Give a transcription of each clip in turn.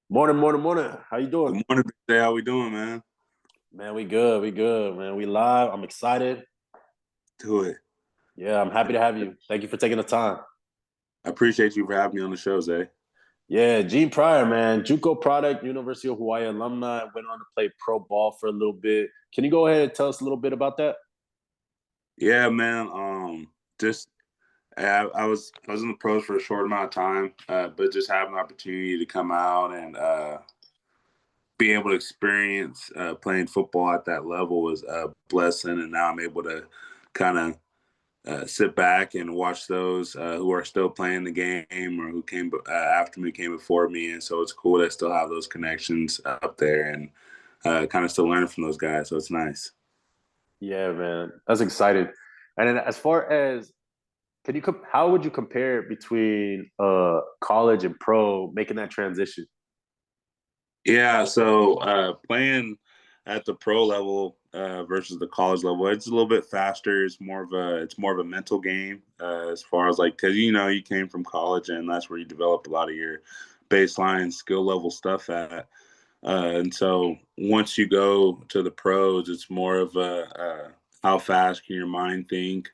Morning, morning, morning. How you doing? Good morning, Big Day. How we doing, man? Man, we good, man. We live. I'm excited. Do it. Yeah, I'm happy to have you. Thank you for taking the time. I appreciate you for having me on the show, Zay. Yeah, Gene Pryor, man. JUCO product, University of Hawai'i alumni, went on to play pro ball for a little bit. Can you go ahead and tell us a little bit about that? Yeah, man. Just I was in the pros for a short amount of time, but just having the opportunity to come out and be able to experience playing football at that level was a blessing, and now I'm able to kind of sit back and watch those who are still playing the game or who came after me, came before me, and so it's cool to still have those connections up there and kind of still learning from those guys. So it's nice. Yeah, man. That's exciting. And then as far as how would you compare between college and pro making that transition? Yeah, so playing at the pro level versus the college level, it's a little bit faster. It's more of a mental game as far as like because you came from college and that's where you developed a lot of your baseline skill level stuff at. And so once you go to the pros, it's more of a how fast can your mind think,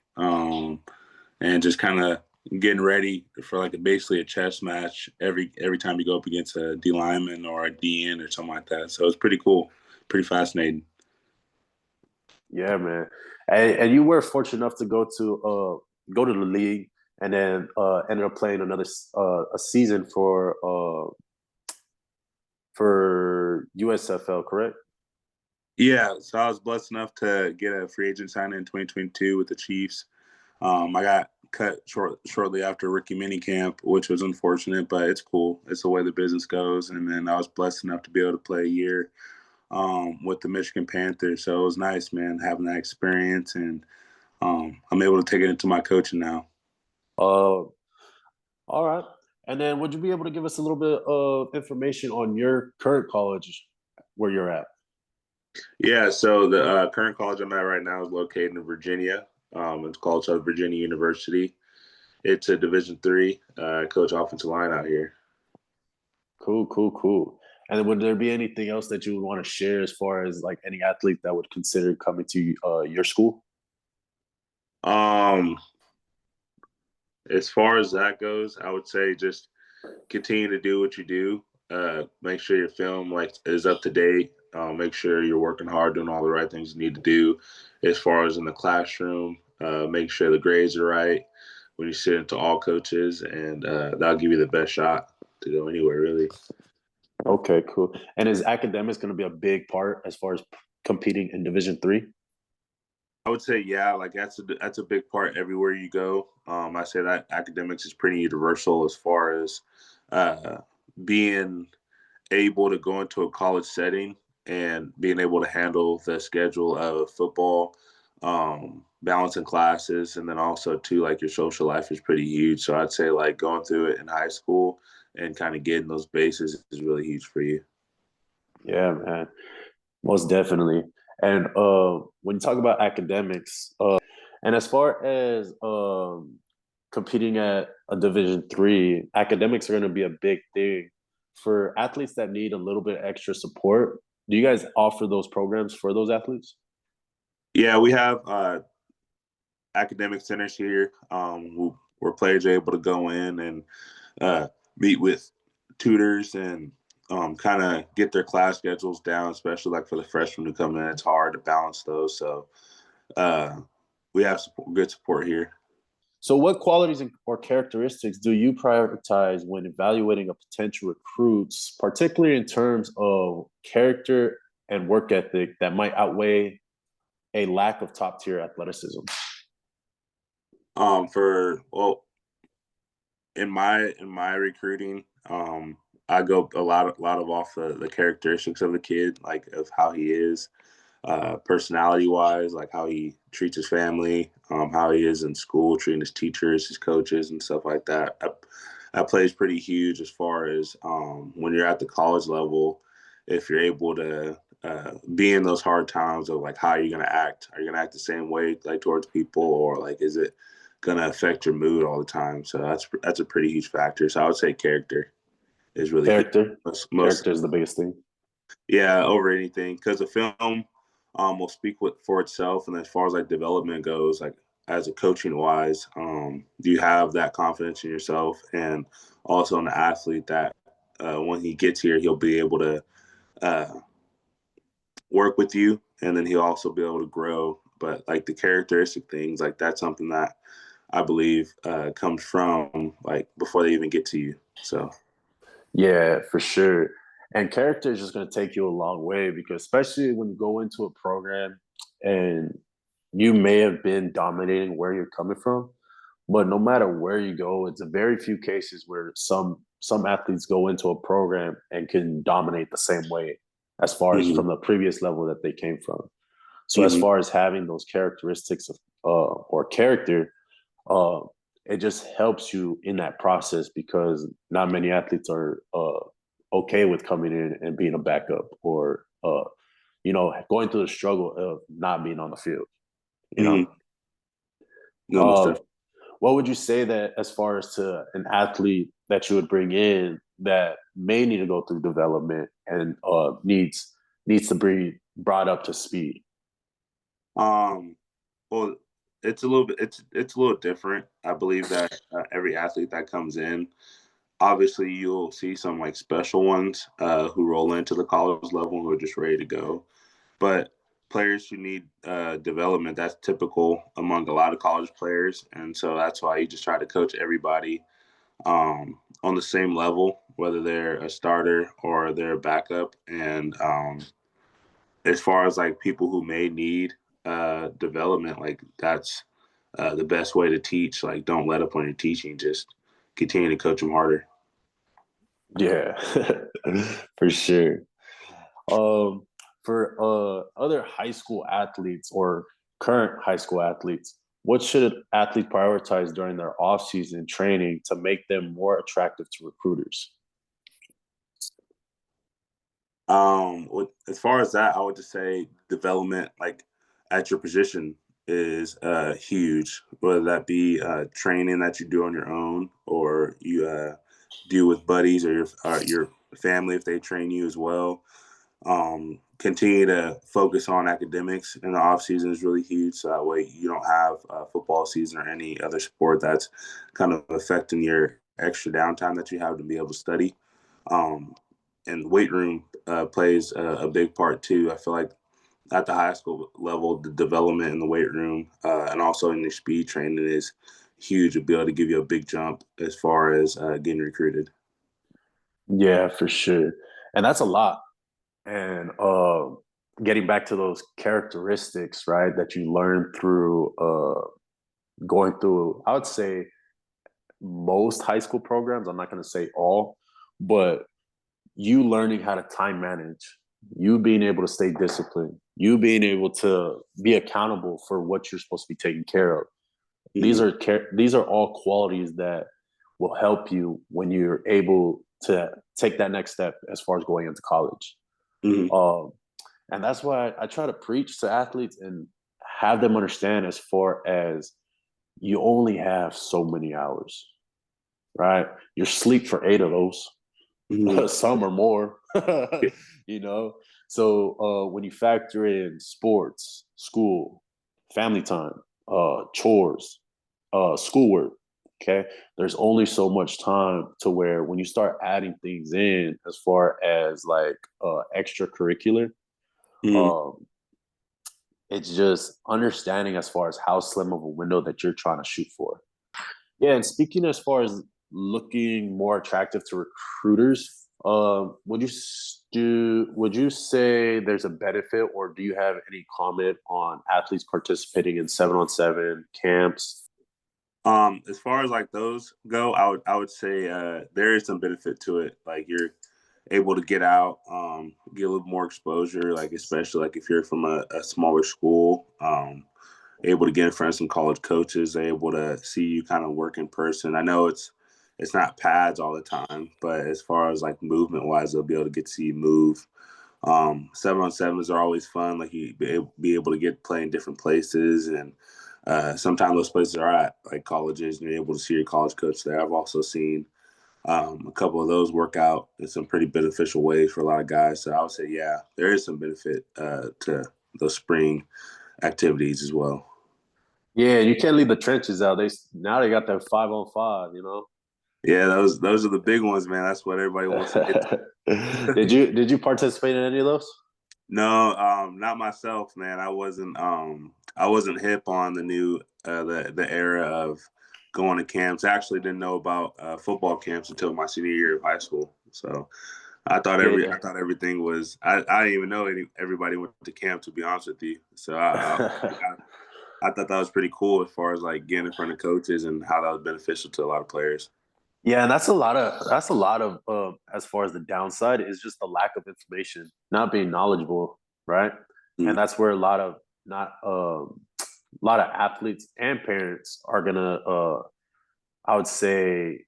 and just kind of getting ready for like basically a chess match every time you go up against a D lineman or a DN or something like that. So it's pretty cool, pretty fascinating. Yeah, man. And you were fortunate enough to go to the league and then ended up playing another a season for USFL, correct? Yeah, so I was blessed enough to get a free agent signing in 2022 with the Chiefs. I got cut shortly after rookie minicamp, which was unfortunate, but it's cool. It's the way the business goes. And then I was blessed enough to be able to play a year with the Michigan Panthers. So it was nice, man, having that experience, and I'm able to take it into my coaching now. Uh, all right. And then would you be able to give us a little bit of information on your current college where you're at? Yeah, so the current college I'm at right now is located in Virginia. It's called South Virginia University. It's a Division III. Coach offensive line out here. Cool, cool, cool. And then would there be anything else that you would want to share as far as like any athlete that would consider coming to your school? Um, as far as that goes, I would say just continue to do what you do. Make sure your film like is up to date. Make sure you're working hard, doing all the right things you need to do. As far as in the classroom, make sure the grades are right when you sit into all coaches, and that'll give you the best shot to go anywhere really. Okay, cool. And is academics going to be a big part as far as competing in Division 3? I would say yeah, like that's a big part everywhere you go. I say that academics is pretty universal as far as uh, being able to go into a college setting and being able to handle the schedule of football, balancing classes, and then also too like your social life is pretty huge. So I'd say like going through it in high school and kind of getting those bases is really huge for you. Yeah, man, most definitely. And when you talk about academics, and as far as competing at a Division 3, academics are going to be a big thing for athletes that need a little bit extra support. Do you guys offer those programs for those athletes? Yeah, we have academic centers here where players are able to go in and uh, meet with tutors and kind of get their class schedules down, especially like for the freshmen who come in. It's hard to balance those. So uh, we have good support here. So, what qualities or characteristics do you prioritize when evaluating a potential recruits, particularly in terms of character and work ethic that might outweigh a lack of top tier athleticism? For well, in my recruiting, I go a lot of off the characteristics of the kid, like of how he is, personality wise, like how he treats his family, how he is in school, treating his teachers, his coaches, and stuff like that. That plays pretty huge as far as when you're at the college level, if you're able to be in those hard times of like how are you going to act? Are you going to act the same way like towards people, or like is it going to affect your mood all the time? So that's a pretty huge factor. So I would say character. is really huge. Character. Most Character is the biggest thing. Yeah, over anything, because the film will speak for itself. And as far as like development goes, like as a coaching wise, do you have that confidence in yourself and also in the athlete that when he gets here, he'll be able to uh, work with you, and then he'll also be able to grow. But like the characteristic things, like that's something that I believe comes from like before they even get to you. So. Yeah, for sure. And character is just going to take you a long way because, especially when you go into a program and you may have been dominating where you're coming from, but no matter where you go, it's a very few cases where some athletes go into a program and can dominate the same way as far as Mm-hmm. from the previous level that they came from. So as Mm-hmm. far as having those characteristics of or character, uh, it just helps you in that process because not many athletes are okay with coming in and being a backup or going through the struggle of not being on the field. You Mm-hmm. know, No, most uh, definitely. what would you say that as far as to an athlete that you would bring in that may need to go through development and needs to be brought up to speed? Um, well, it's a little bit it's a little different. I believe that every athlete that comes in, obviously, you'll see some like special ones who roll into the college level who are just ready to go. But players who need development, that's typical among a lot of college players, and so that's why you just try to coach everybody on the same level, whether they're a starter or they're a backup. And as far as like people who may need development, like that's the best way to teach. Like, don't let up on your teaching. Just continue to coach them harder. Yeah, for sure. Um, for other high school athletes or current high school athletes, what should an athlete prioritize during their off-season training to make them more attractive to recruiters? As far as that, I would just say development, like at your position, is huge. Whether that be training that you do on your own, or you do with buddies or your family if they train you as well. Continue to focus on academics in the off season is really huge. So that way you don't have a football season or any other sport that's kind of affecting your extra downtime that you have to be able to study. Um, and weight room plays a big part too. I feel like at the high school level, the development in the weight room and also in the speed training is huge to be able to give you a big jump as far as getting recruited. Yeah, for sure. And that's a lot. And getting back to those characteristics, right, that you learn through going through, I would say most high school programs, I'm not going to say all, but you learning how to time manage, you being able to stay disciplined, you being able to be accountable for what you're supposed to be taking care of. Mm-hmm. These are all qualities that will help you when you're able to take that next step as far as going into college. Mm-hmm. Um, and that's why I try to preach to athletes and have them understand as far as you only have so many hours, right? You sleep for 8 of those, Mm-hmm. some or more, you know? So when you factor in sports, school, family time, chores, schoolwork, okay, there's only so much time to where when you start adding things in as far as like extracurricular, Mm-hmm. um, it's just understanding as far as how slim of a window that you're trying to shoot for. Yeah, and speaking as far as looking more attractive to recruiters, would you say there's a benefit, or do you have any comment on athletes participating in 7-on-7 camps? As far as like those go, I would say there is some benefit to it. Like you're able to get out, get a little more exposure. Like especially like if you're from a smaller school, able to get in front of some college coaches, able to see you kind of work in person. I know it's not pads all the time, but as far as like movement wise, they'll be able to get to see you move. 7-on-sevens are always fun. Like you be able to get play in different places, and sometimes those places are at like colleges, and you're able to see your college coach there. I've also seen A couple of those work out in some pretty beneficial ways for a lot of guys. So I would say, yeah, there is some benefit to those spring activities as well. Yeah, you can't leave the trenches out. They got their 5-on-5, you know. Yeah, those are the big ones, man. That's what everybody wants to get to. Did you participate in any of those? No, not myself, man. I wasn't hip on the new the era of going to camps. I actually didn't know about football camps until my senior year of high school. So I Yeah. thought everything was I didn't even know everybody went to camp, to be honest with you. So I thought that was pretty cool as far as like getting in front of coaches and how that was beneficial to a lot of players. Yeah, and that's a lot of as far as the downside is just the lack of information, not being knowledgeable, right? And Mm. that's where a lot of athletes and parents are gonna I would say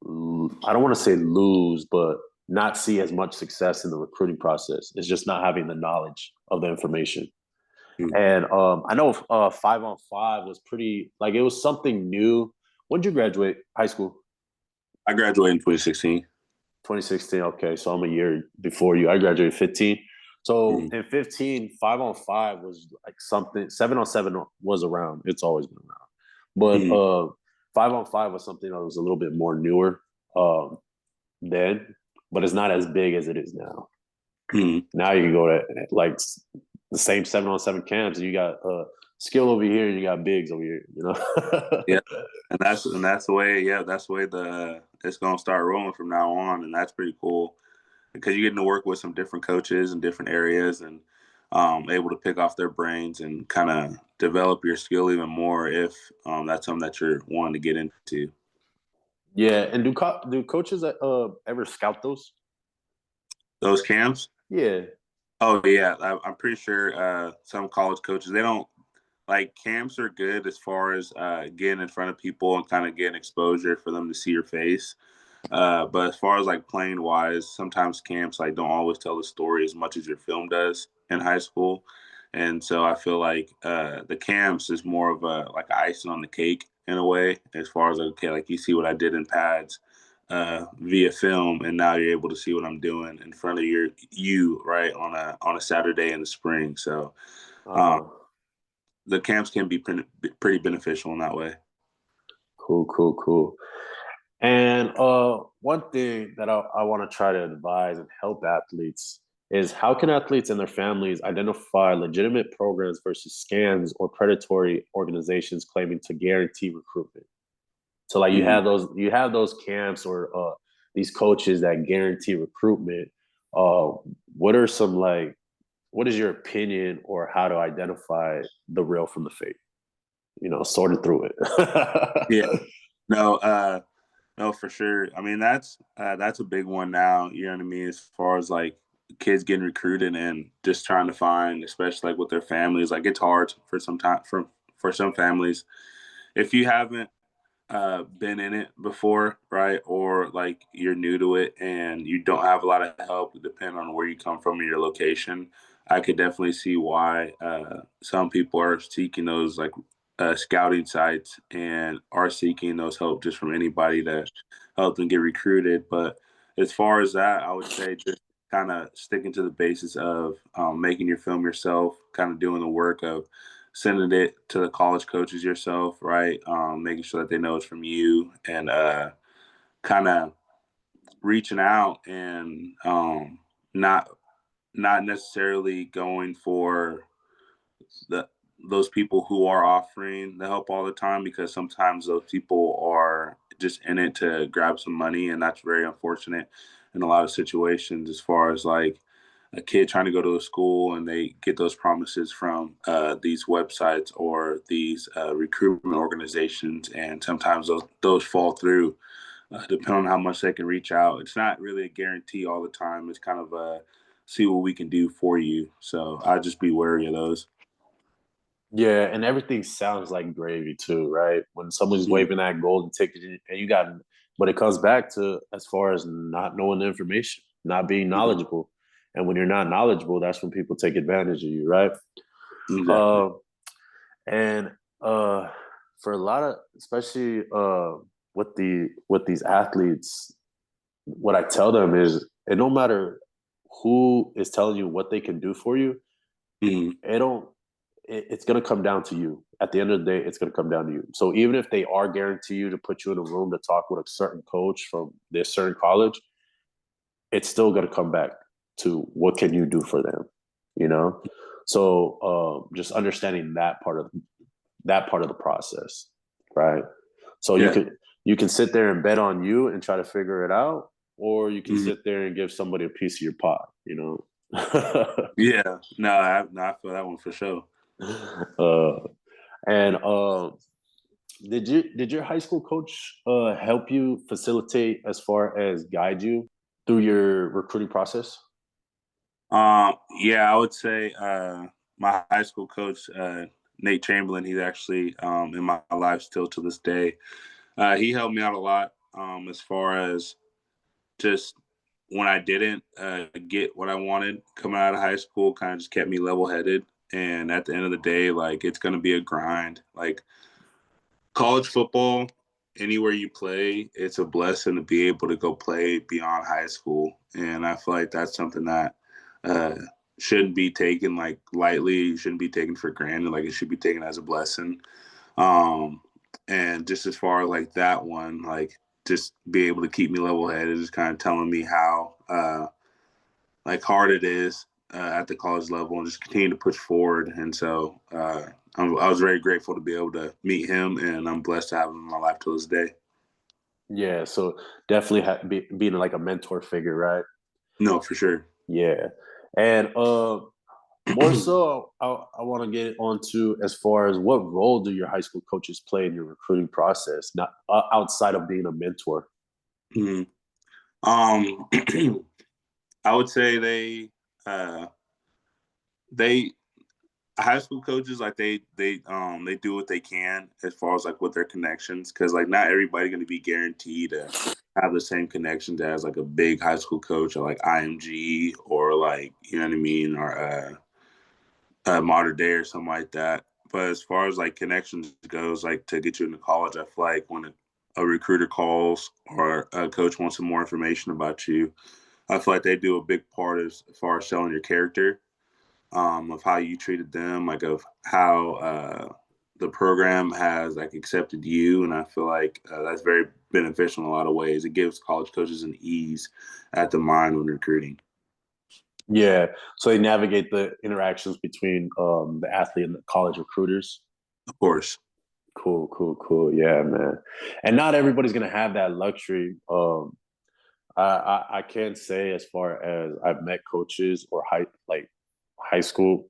I don't want to say lose, but not see as much success in the recruiting process. It's just not having the knowledge of the information. Mm. And I know 5-on-5 was pretty like it was something new. When did you graduate high school? I graduated in 2016. 2016. Okay, so I'm a year before you. I graduated 15. So Mm. in 15, 5-on-5 was like something. 7-on-7 was around. It's always been around. But Mm. 5-on-5 was something that was a little bit more newer then, but it's not as big as it is now. Mm. Now you can go to like the same 7-on-7 camps, and you got skill over here, and you got bigs over here. You know. Yeah, and that's the way. Yeah, that's the way the it's gonna start rolling from now on, and that's pretty cool because you're getting to work with some different coaches in different areas and able to pick off their brains and kind of develop your skill even more if that's something that you're wanting to get into. Yeah, and do coaches ever scout those? Those camps. Yeah. Oh yeah, I'm pretty sure some college coaches they don't like camps are good as far as getting in front of people and kind of getting exposure for them to see your face. But as far as like playing wise, sometimes camps like don't always tell the story as much as your film does in high school. And so I feel like the camps is more of a like icing on the cake in a way, as far as okay, like you see what I did in pads via film, and now you're able to see what I'm doing in front of you right on a Saturday in the spring. So um, Uh, the camps can be pretty beneficial in that way. cool, cool, cool. And one thing that I want to try to advise and help athletes is how can athletes and their families identify legitimate programs versus scams or predatory organizations claiming to guarantee recruitment? So like Mm-hmm. you have those camps or these coaches that guarantee recruitment. Uh, what are some like what is your opinion or how to identify the real from the fake? You know, sorted through Yeah, it. no, no, for sure. I mean, that's a big one now. You know what I mean? As far as like kids getting recruited and just trying to find, especially like with their families, like it's hard for some time for some families. If you haven't been in it before, right, or like you're new to it and you don't have a lot of help, depending on where you come from or your location, I could definitely see why some people are seeking those like scouting sites and are seeking those help just from anybody to help them get recruited. But as far as that, I would say just kind of sticking to the basis of making your film yourself, kind of doing the work of sending it to the college coaches yourself, right? Making sure that they know it's from you and kind of reaching out and not not necessarily going for the those people who are offering the help all the time because sometimes those people are just in it to grab some money and that's very unfortunate in a lot of situations as far as like a kid trying to go to a school and they get those promises from these websites or these recruitment organizations and sometimes those fall through depending on how much they can reach out. It's not really a guarantee all the time. It's kind of a see what we can do for you. So I just be wary of those. Yeah, and everything sounds like gravy too, right? When someone's Mm. waving that golden ticket and you got, but it comes back to as far as not knowing the information, not being Mhm. knowledgeable. And when you're not knowledgeable, that's when people take advantage of you, right? Exactly. Uh, and for a lot of, especially with these athletes, what I tell them is, and no matter who is telling you what they can do for you, Mm-hmm. it's going to come down to you. At the end of the day, it's going to come down to you. So even if they are guarantee you to put you in a room to talk with a certain coach from this certain college, it's still going to come back to what can you do for them, you know? So just understanding that part of the process, right? So Yeah. you can sit there and bet on you and try to figure it out, or you can Mm-hmm. sit there and give somebody a piece of your pie, you know? Yeah. No, I feel that one for sure. uh, and did your high school coach help you facilitate as far as guide you through your recruiting process? Yeah, I would say my high school coach, Nate Chamberlain, he's actually in my life still to this day. He helped me out a lot as far as just when I didn't get what I wanted coming out of high school, kind of just kept me level headed. And at the end of the day, like it's going to be a grind. Like college football, anywhere you play, it's a blessing to be able to go play beyond high school. And I feel like that's something that uh, shouldn't be taken like lightly, shouldn't be taken for granted. Like it should be taken as a blessing. Um, and just as far as like that one, like just be able to keep me level headed, just kind of telling me how like hard it is at the college level and just continue to push forward. And so I was very grateful to be able to meet him, and I'm blessed to have him in my life to this day. Yeah, so definitely being like a mentor figure, right? No, for sure. Yeah, and more so, I want to get onto as far as what role do your high school coaches play in your recruiting process, not outside of being a mentor? Mhm. Um, I would say they high school coaches like they do what they can as far as like with their connections, because like not everybody going to be guaranteed to have the same connections as like a big high school coach or like IMG or like you know what I mean or modern day or something like that. But as far as like connections goes, like to get you into college, I feel like when a recruiter calls or a coach wants some more information about you, I feel like they do a big part as far as selling your character, of how you treated them, like of how the program has like accepted you, and I feel like that's very beneficial in a lot of ways. It gives college coaches an ease at the mind when recruiting. Yeah, so they navigate the interactions between the athlete and the college recruiters. Of course. Cool, cool, cool. Yeah, man. And not everybody's gonna have that luxury. I can't say as far as I've met coaches or high school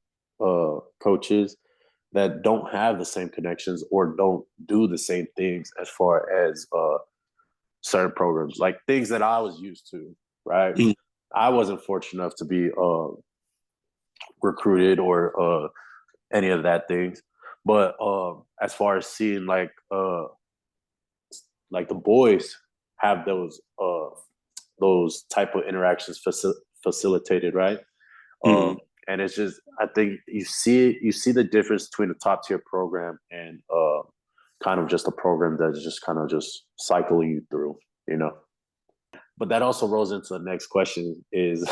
coaches that don't have the same connections or don't do the same things as far as certain programs, like things that I was used to. Right, Mm. I wasn't fortunate enough to be recruited or any of that things. But as far as seeing like the boys have those type of interactions facilitated, right? Mm. And it's just I think you see the difference between a top tier program and kind of just a program that's just kind of just cycling you through, you know. But that also rolls into the next question: is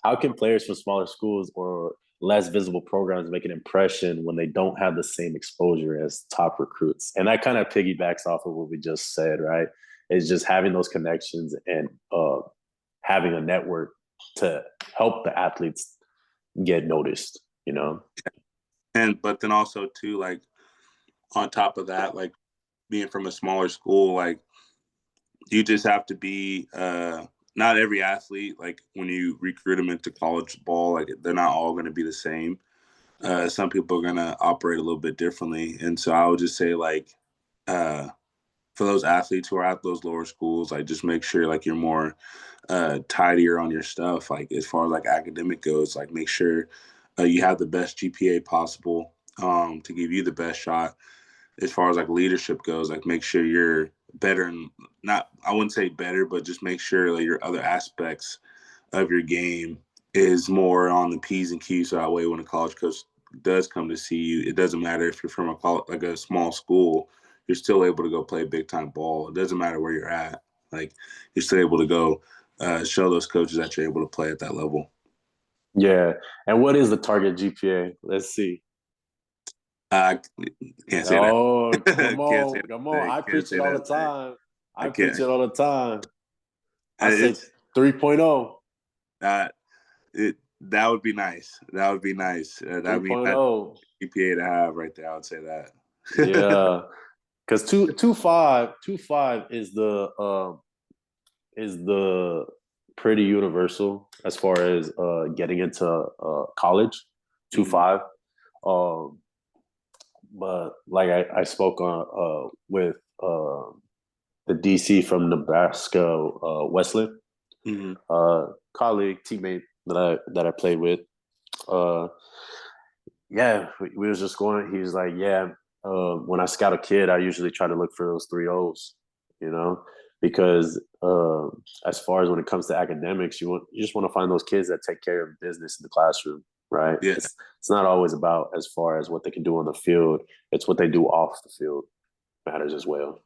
how can players from smaller schools or less visible programs make an impression when they don't have the same exposure as top recruits? And that kind of piggybacks off of what we just said, right? It's just having those connections and having a network to help the athletes get noticed, you know? And but then also too, like on top of that, like being from a smaller school, like you just have to be not every athlete, like when you recruit them into college ball, like they're not all going to be the same. Some people are going to operate a little bit differently. And so I would just say like uh for those athletes who are at those lower schools, like just make sure like you're more tidier on your stuff, like as far as like academic goes, like make sure you have the best GPA possible, to give you the best shot. As far as like leadership goes, like make sure you're better and not, I wouldn't say better, but just make sure that your other aspects of your game is more on the P's and Q's. So that way when a college coach does come to see you, it doesn't matter if you're from a college, like a small school, you're still able to go play big time ball. It doesn't matter where you're at. Like you're still able to go show those coaches that you're able to play at that level. Yeah. And what is the target GPA? Let's see. I can't say that. Oh, come Can't say on, come on. that. I Can't preach it say all the that. time. I I preach can't. it all the time. I say It's 3.0. uh, that would be nice. That would be nice. I mean, that's 3.0. GPA to have right there. I would say that. Yeah. Because 2.5 is the pretty universal as far as getting into college. 2.5. Um, but like I spoke on with the DC from Nebraska, Westland, Mm-hmm. colleague, teammate that I played with. Uh, yeah, we was just going. He was like, yeah. When I scout a kid, I usually try to look for those 3.0s, you know, because as far as when it comes to academics, you just want to find those kids that take care of business in the classroom, right? Yeah, It's not always about as far as what they can do on the field. It's what they do off the field matters as well.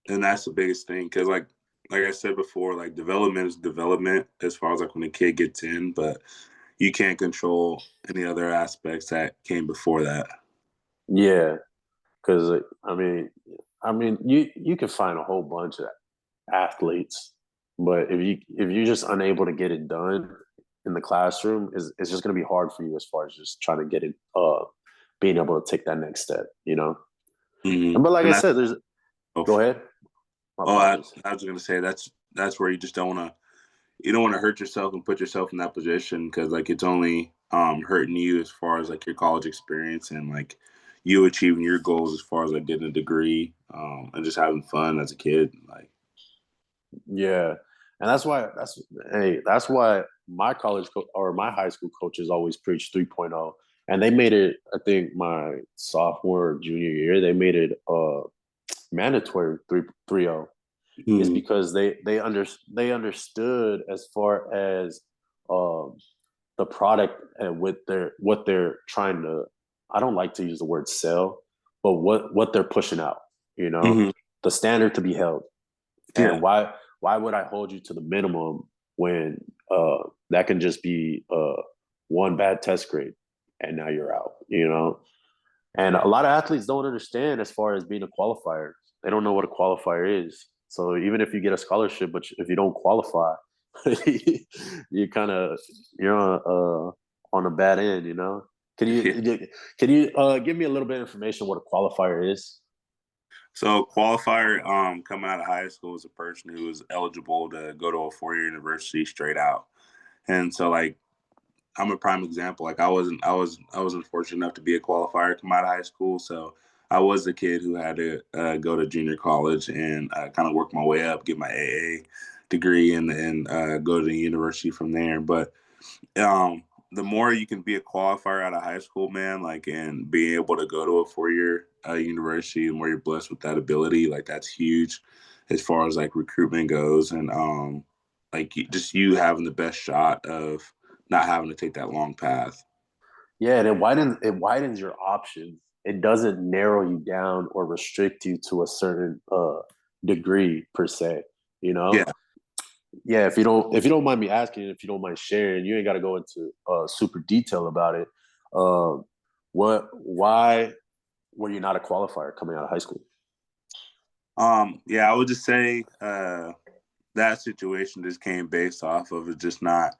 and that's the biggest thing because like I said before, like development is development as far as like when a kid gets in, but you can't control any other aspects that came before that. Yeah, because I mean, you can find a whole bunch of athletes, but if you're just unable to get it done in the classroom, it's just going to be hard for you as far as just trying to get it, being able to take that next step, you know. Mm-hmm. But like And I that's said, there's go ahead. My apologies. I was gonna say that's where you just don't want to hurt yourself and put yourself in that position because like it's only hurting you as far as like your college experience and like you achieving your goals as far as like getting a degree and just having fun as a kid. Like Yeah, and that's why my or my high school coaches always preach 3.0, and they made it. I think my sophomore or junior year, they made it mandatory 3.0 is mm-hmm. because they understood as far as um, the product and what they're trying to. I don't like to use the word sell, but what they're pushing out. You know, Mm-hmm. the standard to be held, Yeah. and why would I hold you to the minimum when that can just be one bad test grade and now you're out, you know? And a lot of athletes don't understand as far as being a qualifier. They don't know what a qualifier is. So even if you get a scholarship, but if you don't qualify, you kind of you're on a bad end, you know. Can Yeah. you give me a little bit of information what a qualifier is? So qualifier coming out of high school is a person who is eligible to go to a 4-year university straight out. And so like I'm a prime example. Like I wasn't fortunate enough to be a qualifier come out of high school. So I was the kid who had to go to junior college and kind of work my way up, get my AA degree, and go to the university from there. But um, the more you can be a qualifier out of high school, man, like and being able to go to a 4-year university, the more you're blessed with that ability, like that's huge as far as like recruitment goes, and like just you having the best shot of not having to take that long path. Yeah, and it widens your options. It doesn't narrow you down or restrict you to a certain degree per se. You know, Yeah. yeah. If you don't mind me asking, if you don't mind sharing, you ain't got to go into super detail about it. Why were you not a qualifier coming out of high school? Yeah, I would just say that situation just came based off of it just not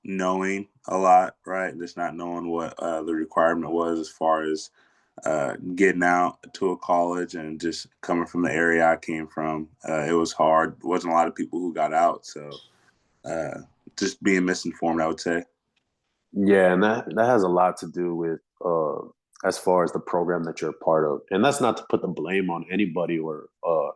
knowing a lot, right? Just not knowing what the requirement was as far as getting out to a college and just coming from the area I came from. It was hard. There wasn't a lot of people who got out. So uh, just being misinformed, I would say. Yeah, and that has a lot to do with as far as the program that you're a part of, and that's not to put the blame on anybody or a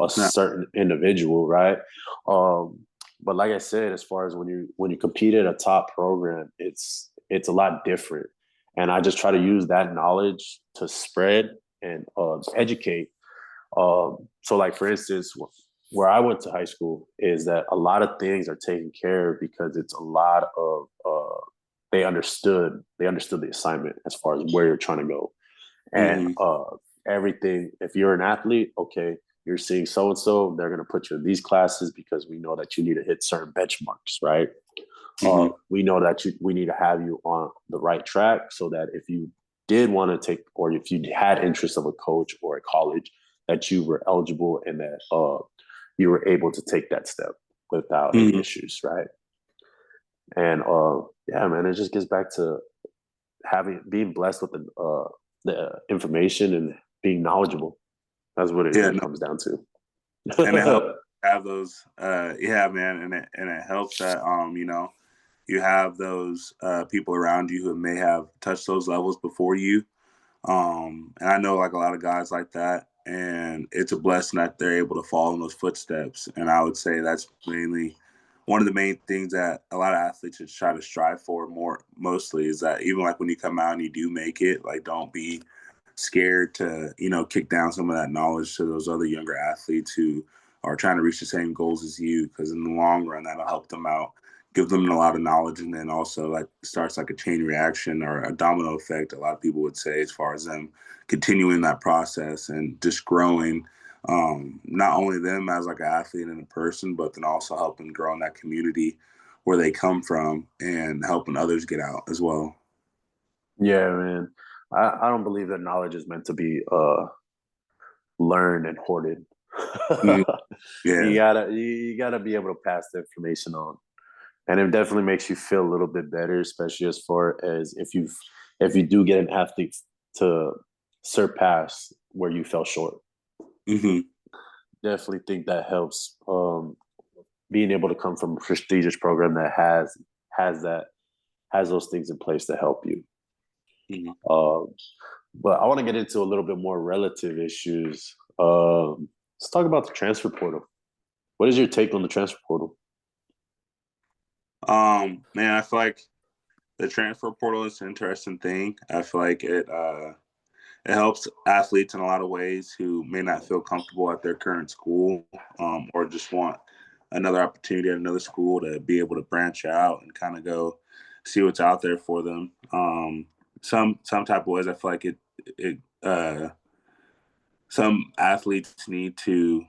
No. certain individual, right? But like I said, as far as when you compete at a top program, it's a lot different, and I just try to use that knowledge to spread and educate. So, like for instance, where I went to high school is that a lot of things are taken care of because it's a lot of they understood the assignment as far as where you're trying to go, and Mm-hmm. everything. If you're an athlete, okay, you're seeing so and so, they're going to put you in these classes because we know that you need to hit certain benchmarks, right? Mm-hmm. We know that we need to have you on the right track so that if you did want to take, or if you had interest of a coach or a college, that you were eligible and that you were able to take that step without any Mm-hmm. issues, right? And yeah, man, it just gets back to being blessed with the information and being knowledgeable. That's what it Yeah, really no, comes down and it helps to. have those. Yeah, man, and it helps that you have those people around you who may have touched those levels before you. And I know like a lot of guys like that, and it's a blessing that they're able to follow in those footsteps. And I would say that's mainly one of the main things that a lot of athletes should try to strive for mostly is that even like when you come out and you do make it, like don't be scared to, kick down some of that knowledge to those other younger athletes who are trying to reach the same goals as you, because in the long run, that'll help them out, give them a lot of knowledge, and then also like starts like a chain reaction or a domino effect, a lot of people would say, as far as them continuing that process and just growing, not only them as like an athlete and a person, but then also helping grow in that community where they come from and helping others get out as well. Yeah, man. I don't believe that knowledge is meant to be learned and hoarded. Mm, yeah. You gotta be able to pass the information on. And it definitely makes you feel a little bit better, especially as far as if you do get an athlete to surpass where you fell short. Hmm. Definitely think that helps. Being able to come from a prestigious program that has that has those things in place to help you. Hmm. Um, but I want to get into a little bit more relative issues. Let's talk about the transfer portal. What is your take on the transfer portal? Man, I feel like the transfer portal is an interesting thing. I feel like it helps athletes in a lot of ways who may not feel comfortable at their current school, or just want another opportunity at another school to be able to branch out and kind of go see what's out there for them. Some type of ways I feel like it some athletes need to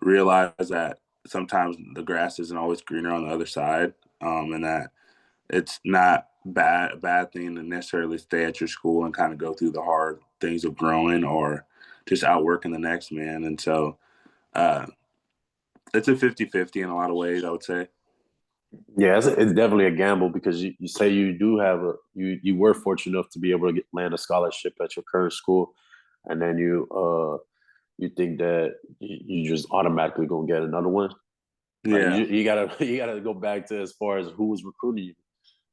realize that sometimes the grass isn't always greener on the other side, and that it's not a bad thing to necessarily stay at your school and kind of go through the hard things of growing or just outworking the next man. And so uh, it's a 50-50 in a lot of ways, I would say. Yeah, it's definitely a gamble because you say you do have you were fortunate enough to be able to land a scholarship at your current school, and then you think that you just automatically gonna get another one. Like Yeah. you gotta you gotta go back to as far as who was recruiting you.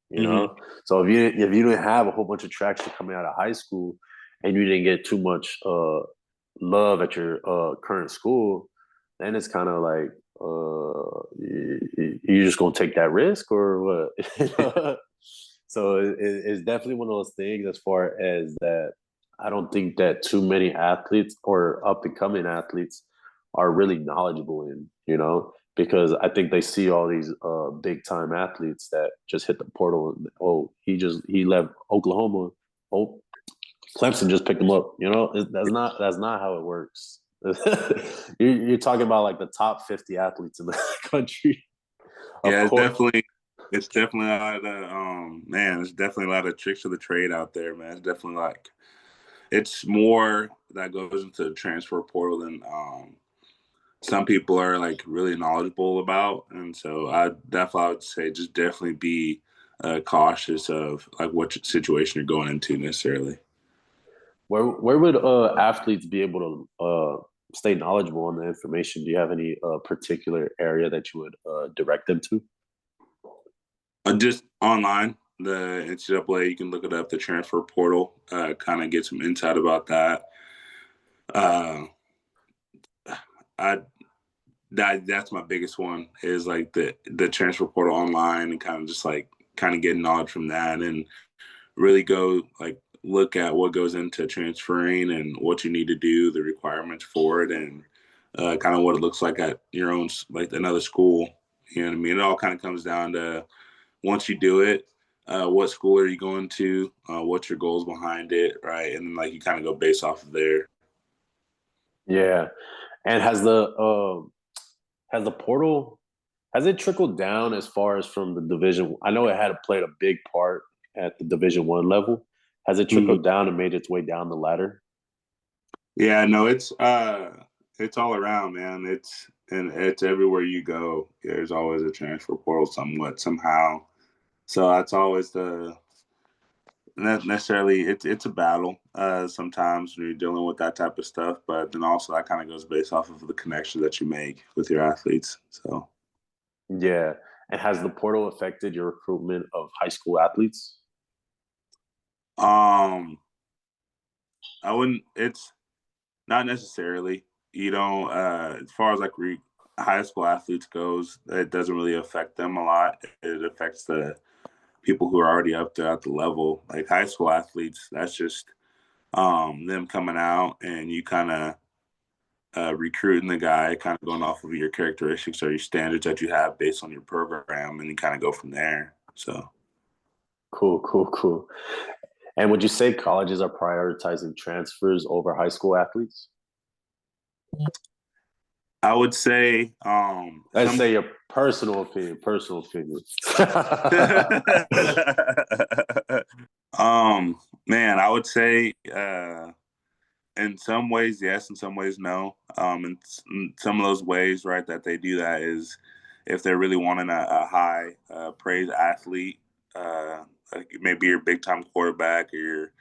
You Hmm. know, so if you didn't have a whole bunch of traction coming out of high school, and you didn't get too much love at your current school, then it's kind of like you just gonna take that risk or what? So it's definitely one of those things as far as that. I don't think that too many athletes or up and coming athletes are really knowledgeable in, because I think they see all these big time athletes that just hit the portal and he left Oklahoma. Oh, Clemson just picked him up. That's not how it works. You're talking about like the top 50 athletes in the country. Of Yeah, it's course. definitely a lot of man, there's definitely a lot of tricks of the trade out there, man. It's definitely like it's more that goes into the transfer portal than some people are like really knowledgeable about. And so I would say just definitely be cautious of like what situation you're going into necessarily. Where would athletes be able to stay knowledgeable on the information? Do you have any particular area that you would direct them to? Just online, the NCAA, you can look it up, the transfer portal, kind of get some insight about that. Uh, I that's my biggest one is like the transfer portal online and kind of just like kind of getting knowledge from that and really go like look at what goes into transferring and what you need to do, the requirements for it, and kind of what it looks like at your own like another school. You know what I mean? It all kind of comes down to once you do it, what school are you going to, what's your goals behind it, right? And then like you kind of go based off of there. Yeah. And has the portal has it trickled down as far as from the division? I know it had played a big part at the Division 1 level. Has it Mhm. trickled down and made its way down the ladder? Yeah, no, it's all around, man. It's everywhere you go. There's always a transfer portal somewhat somehow. So that's always the not necessarily it's a battle sometimes when you're dealing with that type of stuff, but then also that kind of goes based off of the connection that you make with your athletes. So Yeah. And has the portal affected your recruitment of high school athletes? um I wouldn't it's not necessarily. You don't as far as like high school athletes goes, it doesn't really affect them a lot. It affects the people who are already up there at the level. Like high school athletes, that's just them coming out and you kind of recruiting the guy, kind of going off of your characteristics or your standards that you have based on your program, and you kind of go from there. So Cool, cool, cool. And would you say colleges are prioritizing transfers over high school athletes? I would say Let's some say your personal opinion, personal opinion. man, I would say in some ways yes, in some ways no. In some of those ways, right, that they do that is if they're really wanting a high praise athlete, like maybe your big time quarterback or your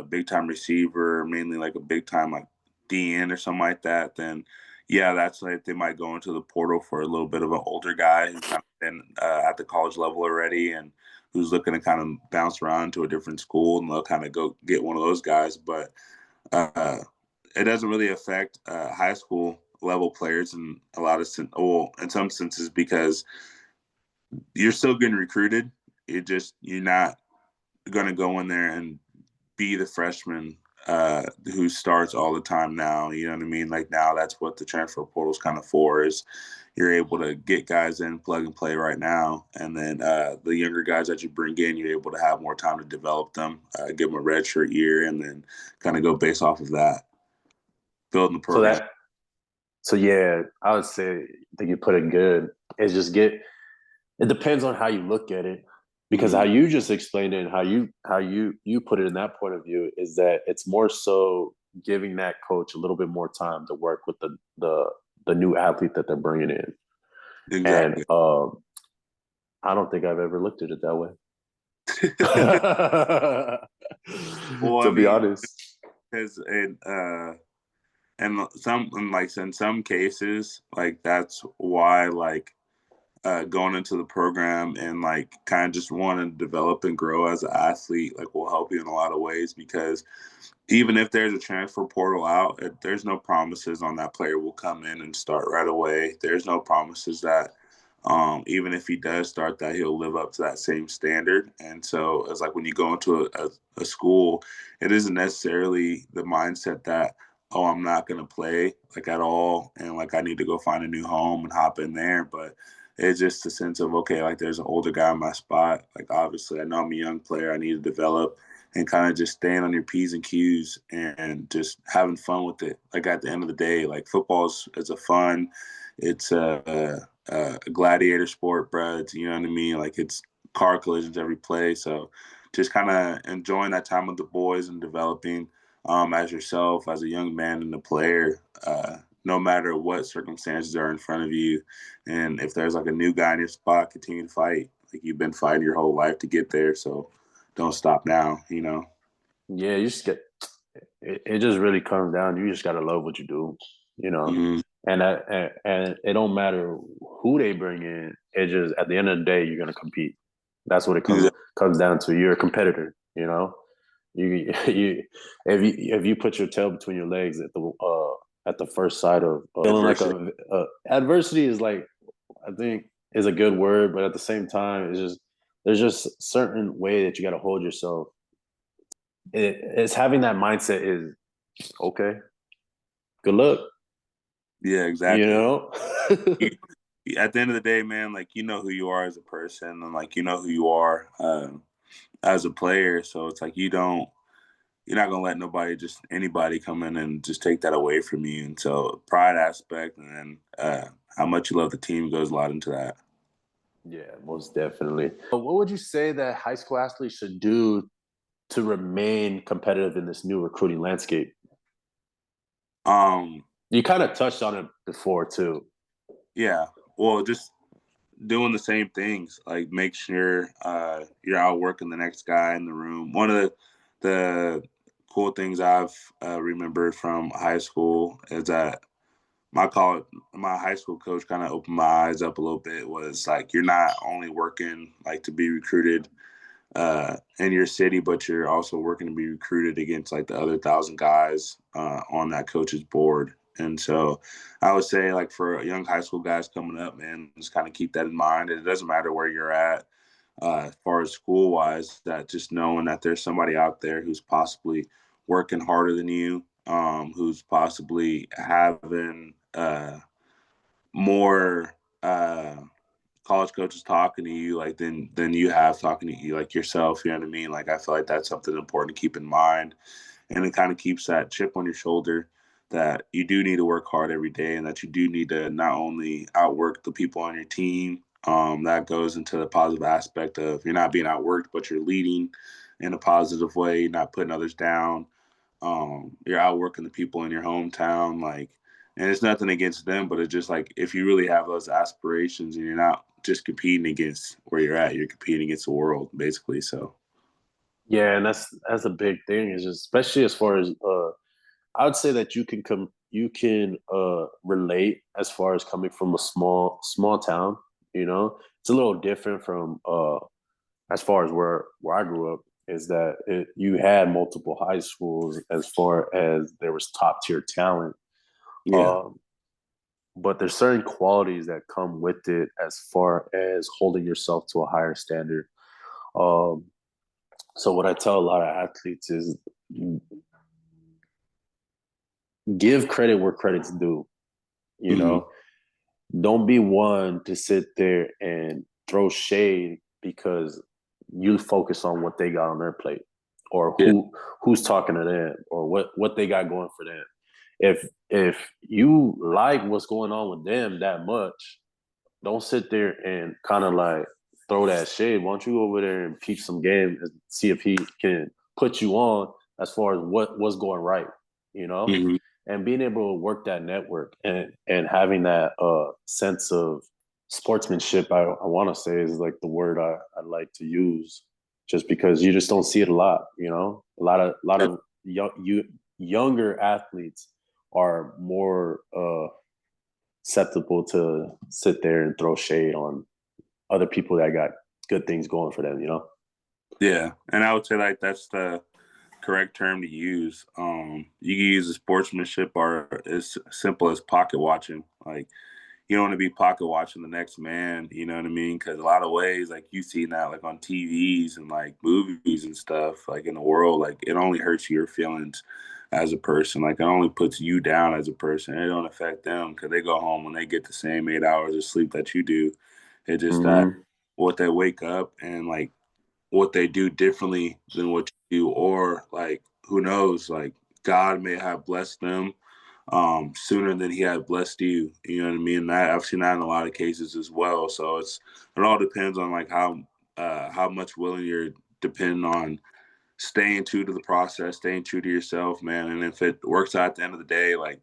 big time receiver, or mainly like a big time like DN or something like that, then yeah, that's like they might go into the portal for a little bit of an older guy who's kind of been at the college level already and who's looking to kind of bounce around to a different school, and they'll kind of go get one of those guys. But uh, it doesn't really affect high school level players in a lot of well, in some senses because you're still getting recruited. You're not going to go in there and be the freshman who starts all the time now. You know what I mean? Like now, that's what the transfer portal is kind of for. Is you're able to get guys in, plug and play right now, and then the younger guys that you bring in, you're able to have more time to develop them, give them a redshirt year, and then kind of go based off of that, building the so program. that so yeah, I would say I think you put it good. It's just it depends on how you look at it. Because how Mm-hmm. you just explained it and how you put it in that point of view is that it's more so giving that coach a little bit more time to work with the new athlete that they're bringing in. And Exactly. I don't think I've ever looked at it that way. Well, I To be mean, honest. because and like in some cases, like that's why like going into the program and like kind of just wanting to develop and grow as an athlete like will help you in a lot of ways because even if there's a transfer portal out, there's no promises on that player will come in and start right away. There's no promises that even if he does start that, he'll live up to that same standard. And so it's like when you go into a school, it isn't necessarily the mindset that, oh, I'm not going to play like at all. And like I need to go find a new home and hop in there. But it's just a sense of, okay, like there's an older guy in my spot. Like obviously, I know I'm a young player. I need to develop and kind of just staying on your P's and Q's and just having fun with it. Like at the end of the day, like football is a fun, it's a gladiator sport, bro. You know what I mean? Like it's car collisions every play. So just kind of enjoying that time with the boys and developing as yourself, as a young man and a player, no matter what circumstances are in front of you. And if there's like a new guy in your spot, continue to fight. Like you've been fighting your whole life to get there. So don't stop now, you know? Yeah, you just get it just really comes down. You just gotta love what you do, you know. Mm-hmm. And it don't matter who they bring in. It just at the end of the day, you're gonna compete. That's what it comes down to. You're a competitor, you know. You you if you put your tail between your legs at the first sight of feeling like Adversity. adversity is like I think is a good word, but at the same time, it's just there's just certain way that you got to hold yourself. It's having that mindset is okay. Good luck, Yeah, you exactly. know. You, at the end of the day, man, like you know who you are as a person, and like you know who you are. as a player. So it's like you're not gonna let anybody come in and just take that away from you. And so pride aspect and then how much you love the team goes a lot into that. Yeah, most definitely. What would you say that high school athletes should do to remain competitive in this new recruiting landscape? Um, You kind of touched on it before too. yeah. Well, just doing the same things, like make sure you're outworking the next guy in the room. One of the cool things I've remembered from high school is that my high school coach kind of opened my eyes up a little bit. Was like you're not only working like to be recruited in your city, but you're also working to be recruited against like the other 1,000 guys on that coach's board. And so I would say, like, for young high school guys coming up, man, just kind of keep that in mind. It doesn't matter where you're at as far as school wise, that just knowing that there's somebody out there who's possibly working harder than you, who's possibly having more college coaches talking to you like than you have talking to you like yourself. You know what I mean? Like I feel like that's something important to keep in mind, and it kind of keeps that chip on your shoulder that you do need to work hard every day, and that you do need to not only outwork the people on your team. That goes into the positive aspect of you're not being outworked, but you're leading in a positive way, not putting others down. You're outworking the people in your hometown, like, and it's nothing against them, but it's just like if you really have those aspirations and you're not just competing against where you're at, you're competing against the world, basically. So, Yeah, and that's a big thing. Is just especially as far as I would say that you can relate as far as coming from a small town. You know, it's a little different from as far as where I grew up. Is that you had multiple high schools as far as there was top tier talent. yeah, Um, but there's certain qualities that come with it as far as holding yourself to a higher standard. Um, so what I tell a lot of athletes is give credit where credit's due. You mm-hmm. know, don't be one to sit there and throw shade because you focus on what they got on their plate or Yeah, who's talking to them or what they got going for them. If you like what's going on with them that much, don't sit there and kind of like throw that shade. Why don't you go over there and peep some game and see if he can put you on as far as what's going right, you know? mm-hmm. And being able to work that network and having that sense of sportsmanship, I want to say is like the word I like to use, just because you just don't see it a lot, you know? A lot of younger athletes are more susceptible to sit there and throw shade on other people that got good things going for them, you know? Yeah, and I would say like that's the correct term to use. You can use the sportsmanship or as simple as pocket watching. Like you don't want to be pocket watching the next man. You know what I mean? Because a lot of ways, like you see that, like on TVs and like movies and stuff, like in the world, like it only hurts your feelings as a person. Like it only puts you down as a person. It don't affect them because they go home and they get the same 8 hours of sleep that you do. It's just that Mm-hmm. what they wake up and like what they do differently than what you do, or like who knows, like God may have blessed them sooner than he had blessed you. You know what I mean? I've seen that in a lot of cases as well. So it all depends on like how much willing you're depending on staying true to the process, staying true to yourself, man. And if it works out at the end of the day, like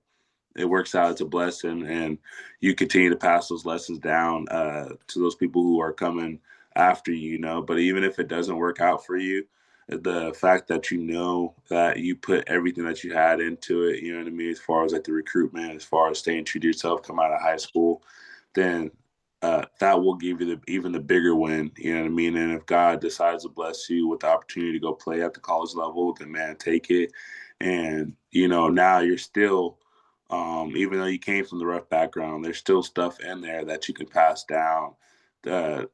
it works out, it's a blessing, and you continue to pass those lessons down to those people who are coming after you, you know. But even if it doesn't work out for you, the fact that you know that you put everything that you had into it, you know what I mean, as far as like the recruitment, as far as staying true to yourself, come out of high school, then that will give you even the bigger win, you know what I mean? And if God decides to bless you with the opportunity to go play at the college level, then man, take it. And, you know, now you're still even though you came from the rough background, there's still stuff in there that you can pass down uh,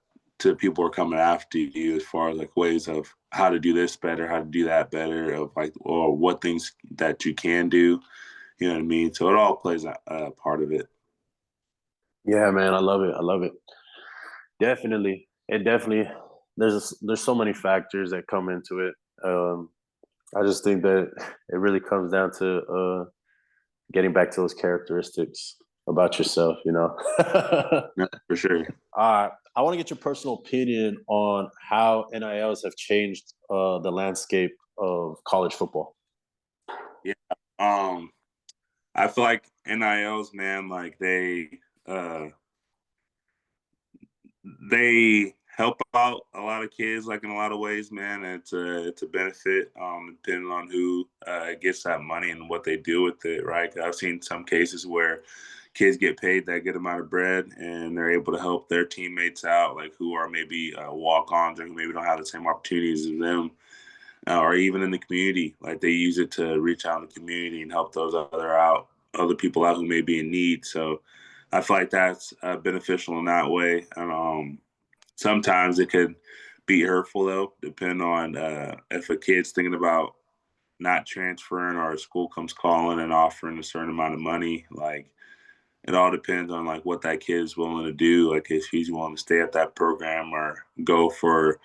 to people who are coming after you as far as like ways of how to do this better, how to do that better, of like, or what things that you can do. You know what I mean? So it all plays a part of it. Yeah, man, I love it. I love it. Definitely. It definitely. there's so many factors that come into it. I just think that it really comes down to getting back to those characteristics about yourself, you know. No, for sure. I want to get your personal opinion on how NILs have changed the landscape of college football. Yeah. I feel like NILs, man, like they help out a lot of kids, like in a lot of ways, man. It's a benefit, depending on who gets that money and what they do with it, right? 'Cause I've seen some cases where kids get paid that good amount of bread, and they're able to help their teammates out, like who are maybe walk-ons or who maybe don't have the same opportunities as them, or even in the community. Like they use it to reach out in the community and help those other people out who may be in need. So I feel like that's beneficial in that way. And sometimes it could be hurtful though, depending on if a kid's thinking about not transferring or a school comes calling and offering a certain amount of money. Like it all depends on like what that kid is willing to do. Like if he's willing to stay at that program or go for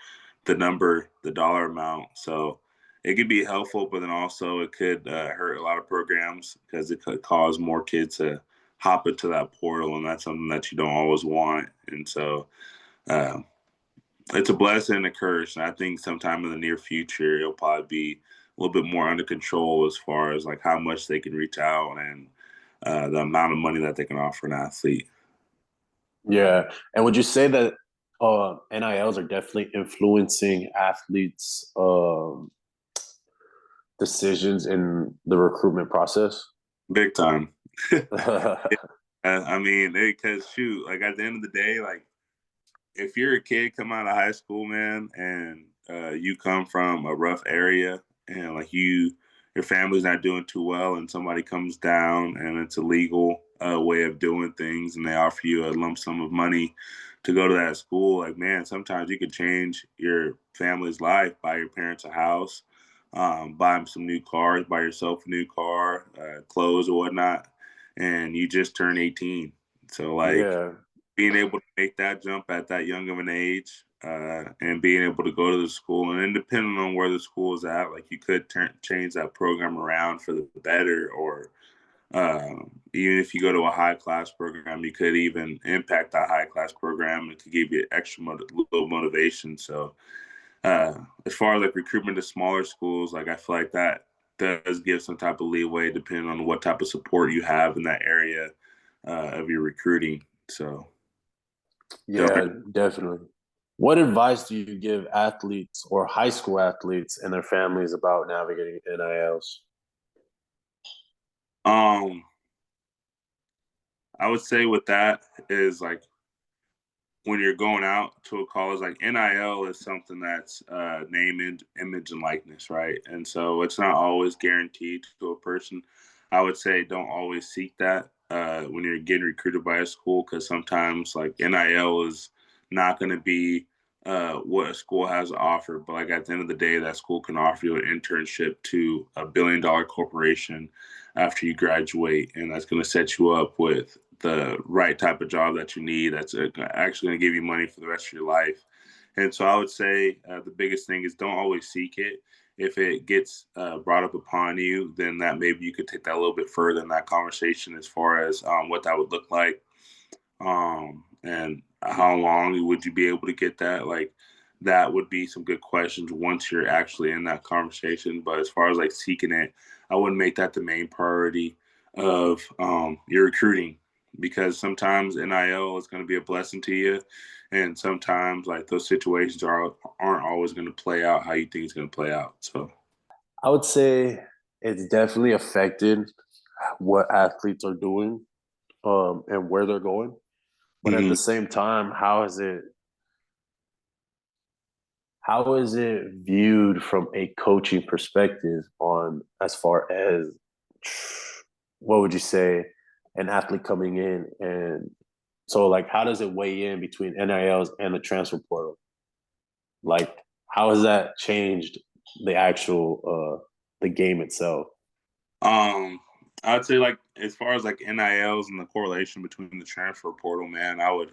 the dollar amount. So it could be helpful, but then also it could hurt a lot of programs because it could cause more kids to hop into that portal, and that's something that you don't always want. And so uh, it's a blessing and a curse. And I think sometime in the near future, it'll probably be a little bit more under control as far as like how much they can reach out and the amount of money that they can offer an athlete. Yeah, and would you say that NILs are definitely influencing athletes' decisions in the recruitment process? Big time. I mean, because shoot, like at the end of the day, like if you're a kid coming out of high school, man, and you come from a rough area and like your family's not doing too well, and somebody comes down and it's a legal way of doing things, and they offer you a lump sum of money to go to that school, like man, sometimes you could change your family's life, buy your parents a house, buy them some new cars, buy yourself a new car, clothes or whatnot, and you just turn 18. So like Yeah, being able to make that jump at that young of an age, and being able to go to the school, and then depending on where the school is at, like you could change that program around for the better, or even if you go to a high class program, you could even impact that high class program. It could give you extra little motivation. So as far as like recruitment to smaller schools, like I feel like that does give some type of leeway depending on what type of support you have in that area of your recruiting. So yeah, definitely. What advice do you give athletes or high school athletes and their families about navigating NILs? um, I would say with that is like when you're going out to a college, like NIL is something that's name, image, and likeness, right? And so it's not always guaranteed to a person. I would say don't always seek that when you're getting recruited by a school, because sometimes like NIL is not going to be what a school has to offer. But like at the end of the day, that school can offer you an internship to $1 billion corporation after you graduate, and that's going to set you up with the right type of job that you need. That's actually going to give you money for the rest of your life. And so I would say the biggest thing is don't always seek it. If it gets brought up upon you, then that maybe you could take that a little bit further in that conversation as far as what that would look like, and how long would you be able to get that. Like that would be some good questions once you're actually in that conversation. But as far as like seeking it, I wouldn't make that the main priority of your recruiting, because sometimes NIL is going to be a blessing to you, and sometimes like those situations aren't always going to play out how you think it's going to play out. So I would say it's definitely affected what athletes are doing and where they're going. But at mhm. the same time, how is it viewed from a coaching perspective on as far as what would you say an athlete coming in, and so like how does it weigh in between NILs and the transfer portal? Like how has that changed the actual the game itself? um, I'd say like as far as like NILs and the correlation between the transfer portal, man, I would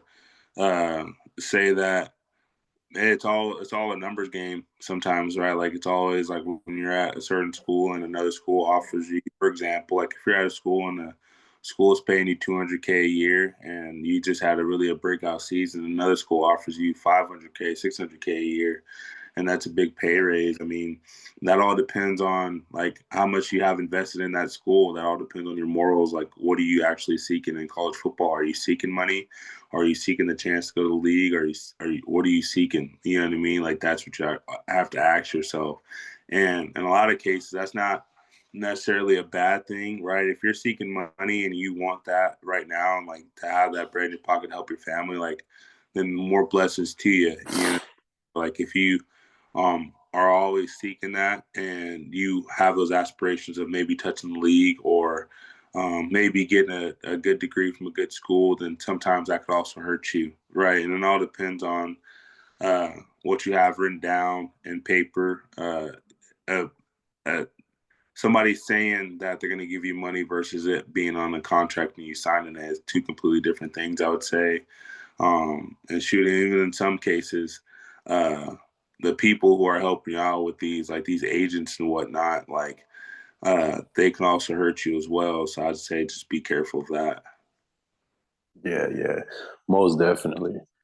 say that It's all a numbers game sometimes, right? Like it's always like when you're at a certain school and another school offers you, for example, like if you're at a school and the school is paying you 200K a year and you just had a breakout season, another school offers you 500K, 600K a year, and that's a big pay raise. I mean, that all depends on like how much you have invested in that school. That all depends on your morals. Like, what are you actually seeking in college football? Are you seeking money? Are you seeking the chance to go to the league? What are you seeking? You know what I mean? Like that's what you have to ask yourself. And in a lot of cases, that's not necessarily a bad thing, right? If you're seeking money and you want that right now, and like to have that bread in your pocket to help your family, like then more blessings to you. You know, like if you are always seeking that and you have those aspirations of maybe touching the league or maybe getting a good degree from a good school, then sometimes that could also hurt you, right? And it all depends on uh, what you have written down in paper. Uh, uh, Somebody saying that they're going to give you money versus it being on a contract and you signing it is two completely different things, I would say. And shooting, even in some cases, uh, the people who are helping you out with these, like these agents and whatnot, like they can also hurt you as well. So I'd say just be careful of that. Yeah, yeah, most definitely.